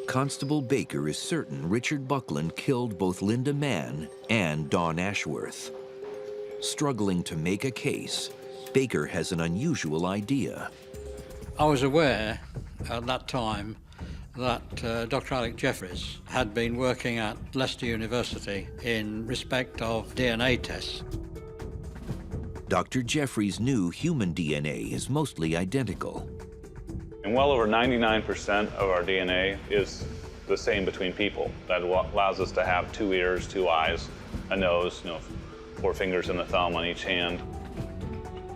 Constable Baker is certain Richard Buckland killed both Linda Mann and Dawn Ashworth. Struggling to make a case, Baker has an unusual idea. I was aware at that time that Dr. Alec Jeffreys had been working at Leicester University in respect of DNA tests. Dr. Jeffreys knew human DNA is mostly identical. And well over 99% of our DNA is the same between people. That allows us to have 2 ears, 2 eyes, a nose, 4 fingers and a thumb on each hand.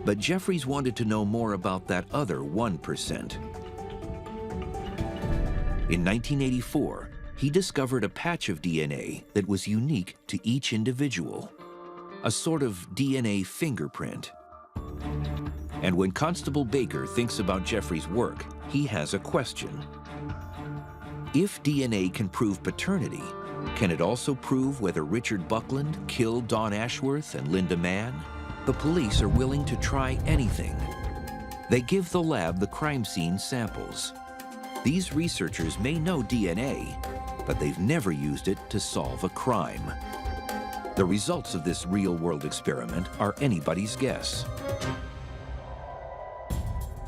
But Jeffreys wanted to know more about that other 1%. In 1984, he discovered a patch of DNA that was unique to each individual, a sort of DNA fingerprint. And when Constable Baker thinks about Jeffreys' work, he has a question. If DNA can prove paternity, can it also prove whether Richard Buckland killed Dawn Ashworth and Linda Mann? The police are willing to try anything. They give the lab the crime scene samples. These researchers may know DNA, but they've never used it to solve a crime. The results of this real-world experiment are anybody's guess.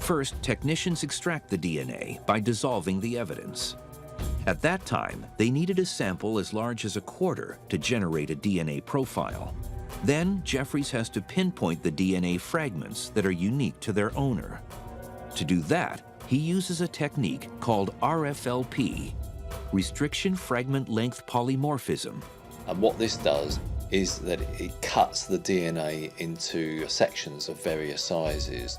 First, technicians extract the DNA by dissolving the evidence. At that time, they needed a sample as large as a quarter to generate a DNA profile. Then, Jeffreys has to pinpoint the DNA fragments that are unique to their owner. To do that, he uses a technique called RFLP, Restriction Fragment Length Polymorphism. And what this does is that it cuts the DNA into sections of various sizes.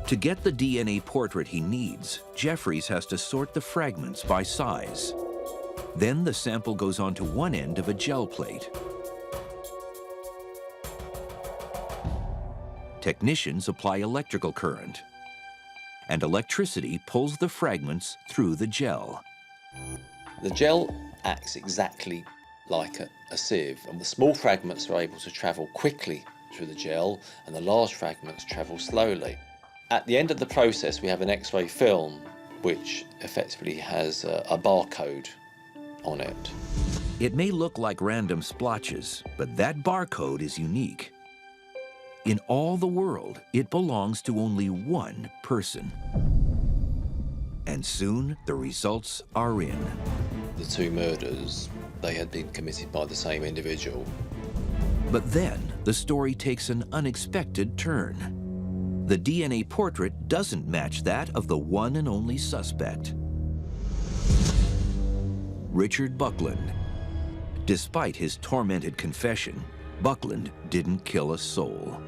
To get the DNA portrait he needs, Jeffreys has to sort the fragments by size. Then the sample goes onto one end of a gel plate. Technicians apply electrical current, and electricity pulls the fragments through the gel. The gel acts exactly like a sieve, and the small fragments are able to travel quickly through the gel, and the large fragments travel slowly. At the end of the process, we have an X-ray film, which effectively has a barcode on it. It may look like random splotches, but that barcode is unique. In all the world, it belongs to only one person. And soon, the results are in. The 2 murders, they had been committed by the same individual. But then, the story takes an unexpected turn. The DNA portrait doesn't match that of the one and only suspect, Richard Buckland. Despite his tormented confession, Buckland didn't kill a soul.